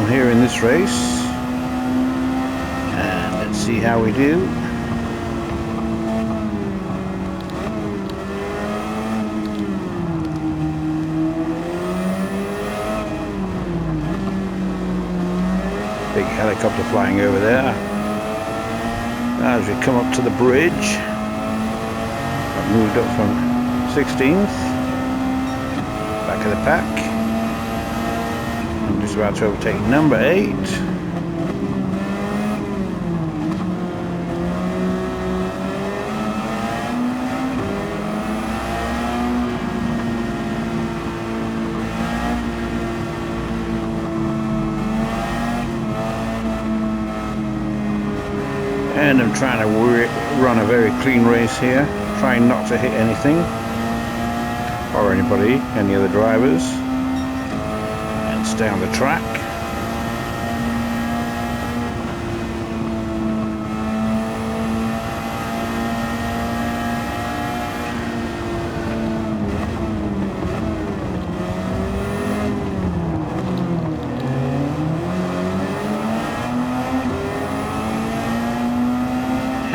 on here in this race, and let's see how we do. Big helicopter flying over there. As we come up to the bridge, I've moved up from 16th, back of the pack. I'm just about to overtake number 8. And I'm trying to run a very clean race here, trying not to hit anything or anybody, any other drivers, and stay on the track.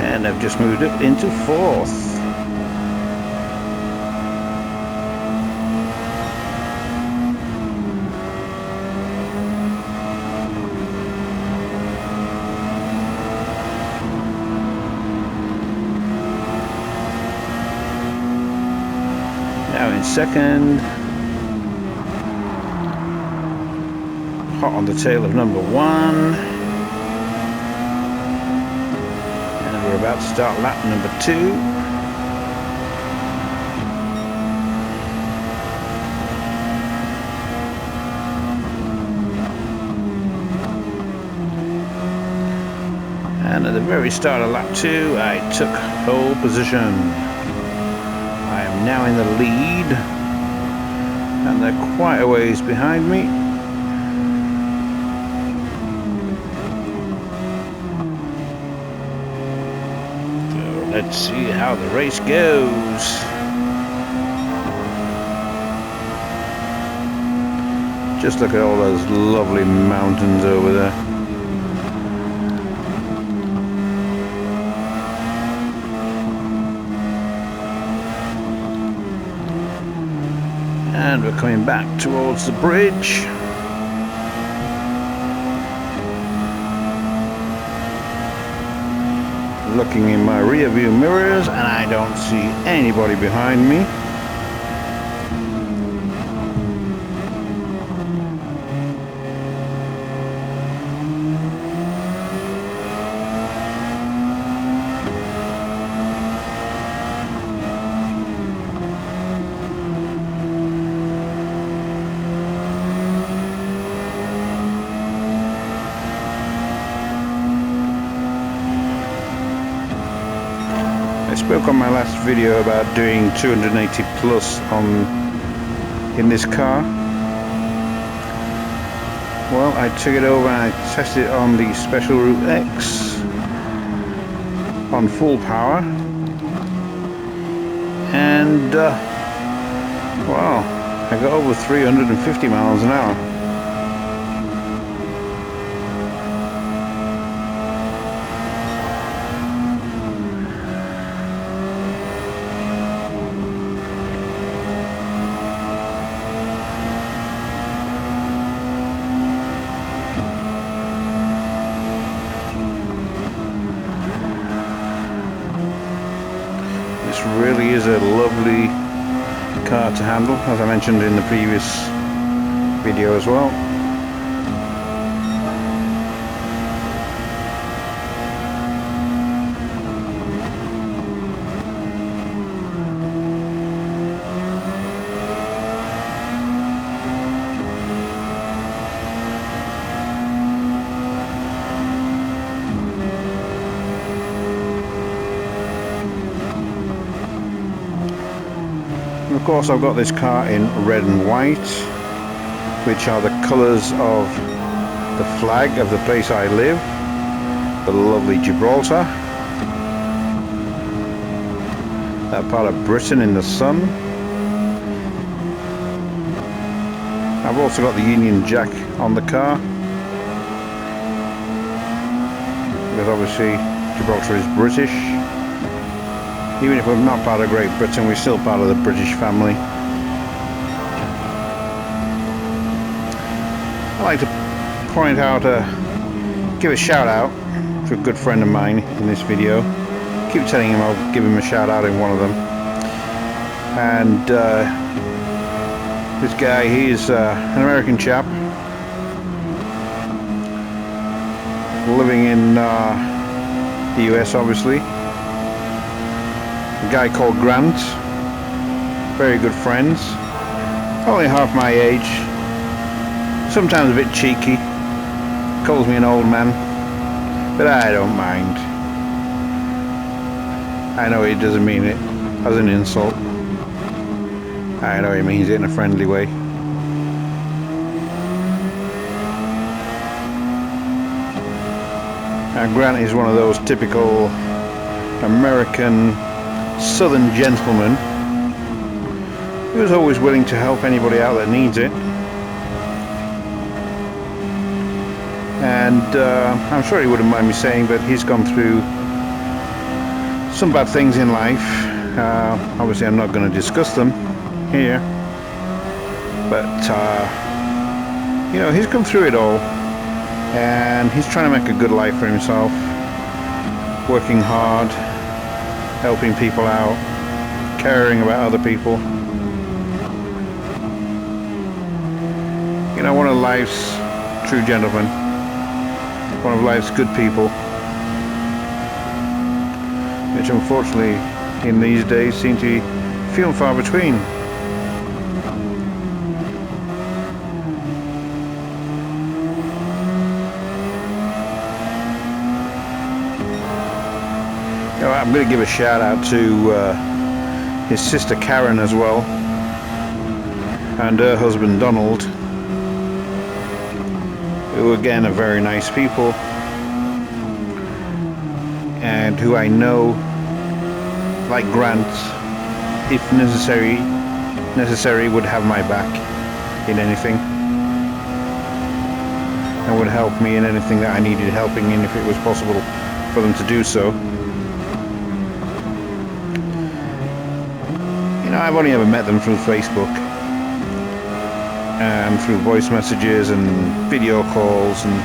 And I've just moved up into 4th. Now in 2nd. Hot on the tail of number 1. We're about to start lap number 2. And at the very start of lap 2, I took pole position. I am now in the lead, and they're quite a ways behind me. Let's see how the race goes. Just look at all those lovely mountains over there. And we're coming back towards the bridge. Looking in my rear view mirrors, and I don't see anybody behind me. I spoke on my last video about doing 280 plus in this car. Well, I took it over and I tested it on the Special Route X on full power, and wow, I got over 350 miles an hour. This really is a lovely car to handle, as I mentioned in the previous video as well. And of course I've got this car in red and white, which are the colours of the flag of the place I live, the lovely Gibraltar, that part of Britain in the sun. I've also got the Union Jack on the car, because obviously Gibraltar is British. Even if we're not part of Great Britain, we're still part of the British family. I'd like to point out, give a shout out to a good friend of mine in this video. Keep telling him I'll give him a shout out in one of them. And this guy, he's an American chap living in the US, obviously. A guy called Grant. Very good friends. Only half my age. Sometimes a bit cheeky. Calls me an old man. But I don't mind. I know he doesn't mean it as an insult. I know he means it in a friendly way. And Grant is one of those typical American Southern gentlemen who's always willing to help anybody out that needs it. And I'm sure he wouldn't mind me saying, but he's gone through some bad things in life. Obviously I'm not going to discuss them here, but you know, he's come through it all, and he's trying to make a good life for himself, working hard, helping people out, caring about other people. You know, one of life's true gentlemen, one of life's good people, which unfortunately in these days seem to be few and far between. I'm going to give a shout out to his sister Karen as well, and her husband Donald, who again are very nice people, and who I know, like Grant, if necessary would have my back in anything, and would help me in anything that I needed helping in if it was possible for them to do so. You know, I've only ever met them through Facebook and through voice messages and video calls and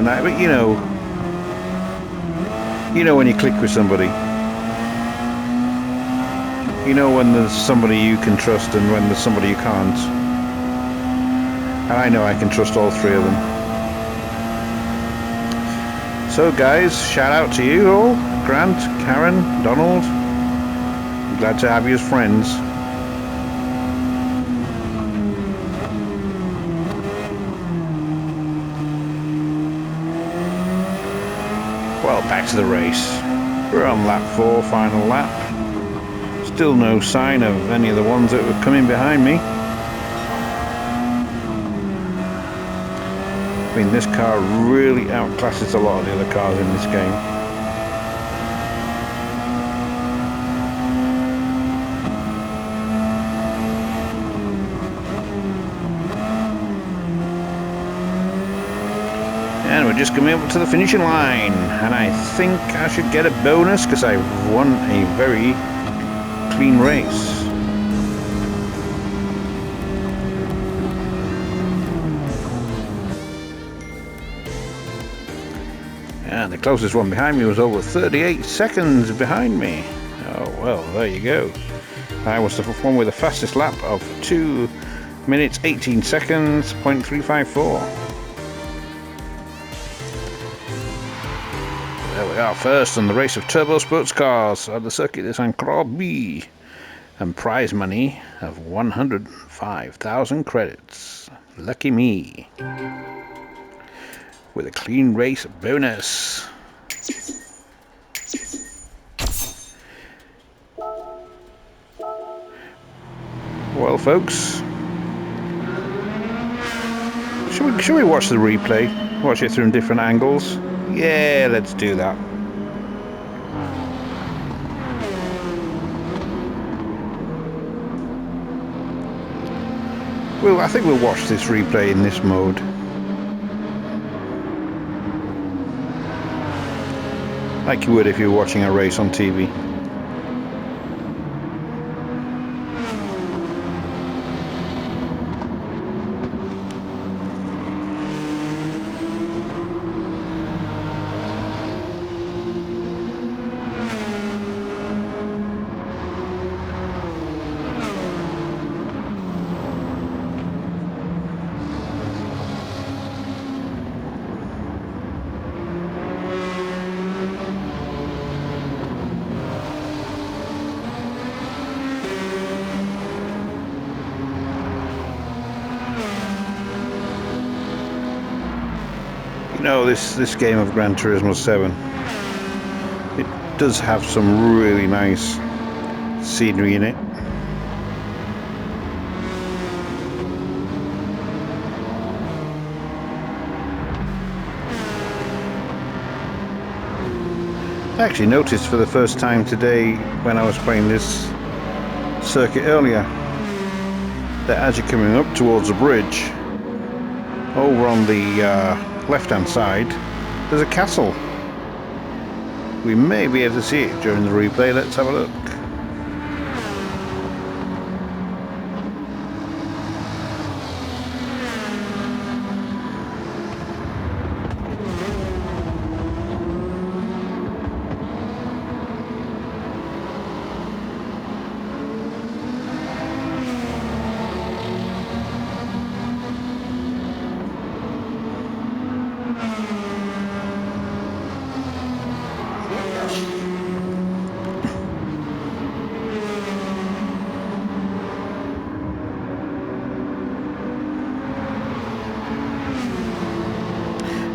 that, but you know when you click with somebody, you know when there's somebody you can trust and when there's somebody you can't, and I know I can trust all three of them. So guys, shout out to you all, Grant, Karen, Donald. Glad to have you as friends. Well, back to the race. We're on lap 4, final lap. Still no sign of any of the ones that were coming behind me. I mean, this car really outclasses a lot of the other cars in this game. And we're just coming up to the finishing line, and I think I should get a bonus because I've won a very clean race. And the closest one behind me was over 38 seconds behind me. Oh well, there you go. I was the one with the fastest lap of 2 minutes 18 seconds, .354. There we are, first on the race of turbo sports cars at the circuit de St. Croix, and prize money of 105,000 credits. Lucky me. With a clean race bonus. Well, folks, should we watch the replay? Watch it through different angles? Yeah, let's do that. Well, I think we'll watch this replay in this mode. like you would if you were watching a race on TV. You know, this game of Gran Turismo 7, it does have some really nice scenery in it. I actually noticed for the first time today when I was playing this circuit earlier that as you're coming up towards the bridge, over on the left hand side there's a castle. We may be able to see it during the replay. Let's have a look.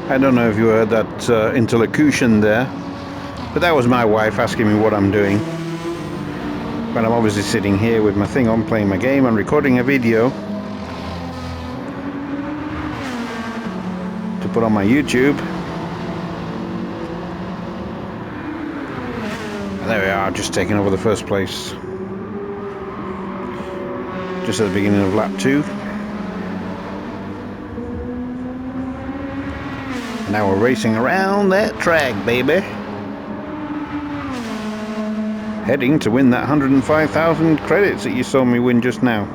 I don't know if you heard that interlocution there, but that was my wife asking me what I'm doing. But I'm obviously sitting here with my thing on, playing my game and recording a video to put on my YouTube. And there we are, just taking over the first place. Just at the beginning of lap 2. Now we're racing around that track, baby. Heading to win that 105,000 credits that you saw me win just now.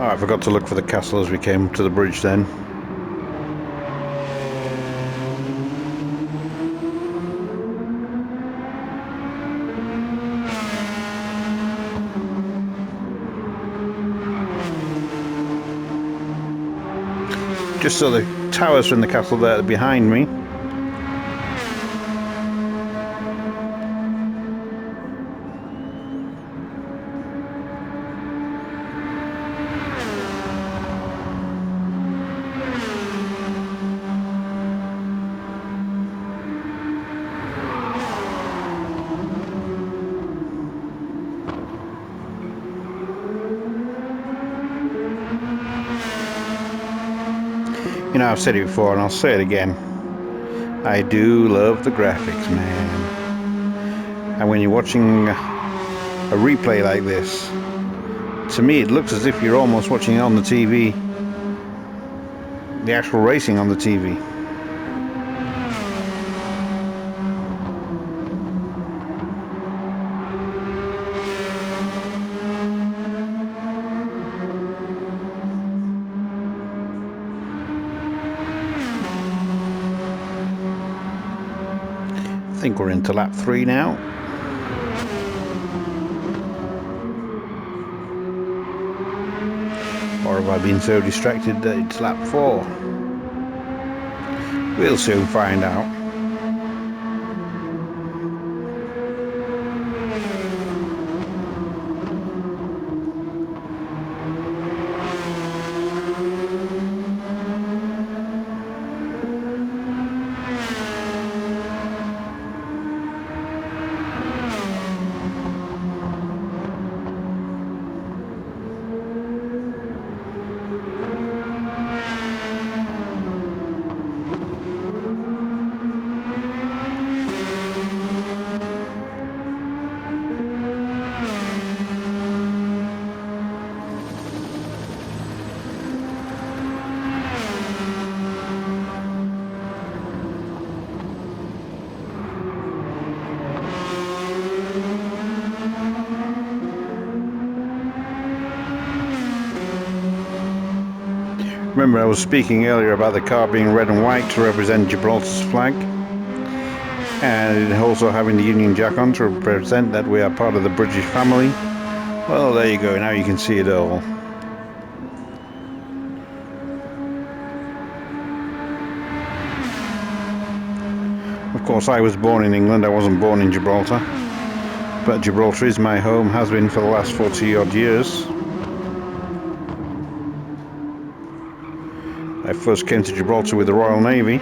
Oh, I forgot to look for the castle as we came to the bridge then. Just saw the towers from the castle there behind me. You know, I've said it before and I'll say it again. I do love the graphics, man. And when you're watching a replay like this, to me it looks as if you're almost watching it on the TV. The actual racing on the TV. I think we're into lap 3 now. Or have I been so distracted that it's lap 4? We'll soon find out. Remember, I was speaking earlier about the car being red and white to represent Gibraltar's flag, and also having the Union Jack on to represent that we are part of the British family. Well, there you go, now you can see it all. Of course, I was born in England, I wasn't born in Gibraltar, but Gibraltar is my home, has been for the last 40 odd years. I first came to Gibraltar with the Royal Navy.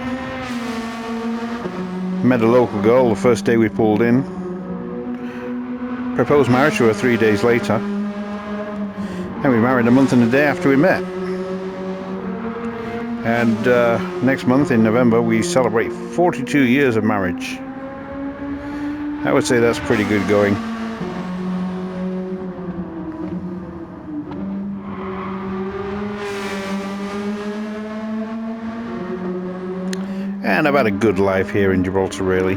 Met a local girl the first day we pulled in. Proposed marriage to her 3 days later. And we married a month and a day after we met. And next month in November we celebrate 42 years of marriage. I would say that's pretty good going. And I've had a good life here in Gibraltar, really.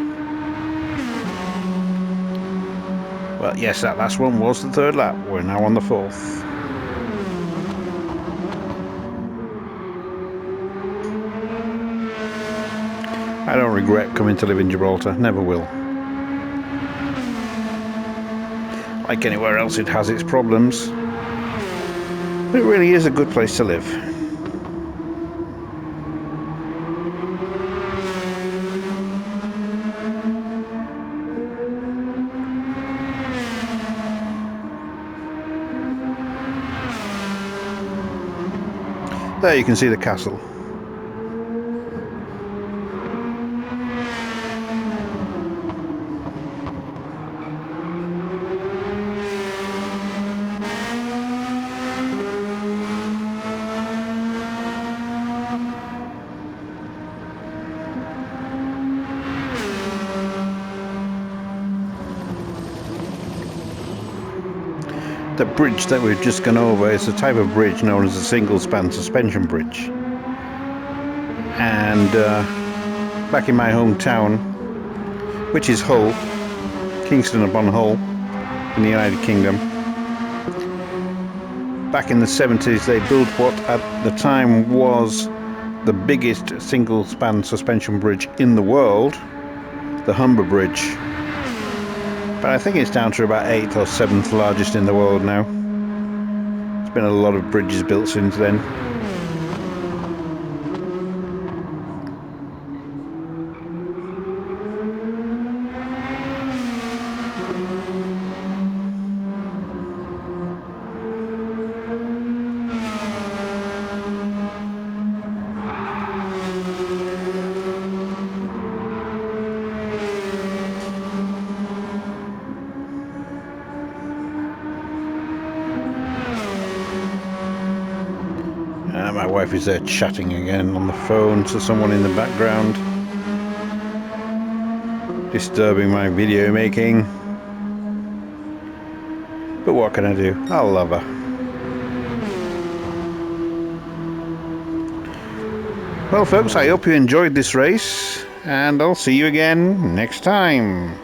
Well, yes, that last one was the third lap. We're now on the fourth. I don't regret coming to live in Gibraltar, never will. Like anywhere else, it has its problems. But it really is a good place to live. There you can see the castle. The bridge that we've just gone over is a type of bridge known as a single-span suspension bridge. And back in my hometown, which is Hull, Kingston upon Hull, in the United Kingdom, back in the 70s they built what at the time was the biggest single-span suspension bridge in the world, the Humber Bridge. But I think it's down to about 8th or 7th largest in the world now. There's been a lot of bridges built since then. My wife is there chatting again on the phone to someone in the background, disturbing my video making. But what can I do? I'll love her. Well folks, I hope you enjoyed this race, and I'll see you again next time.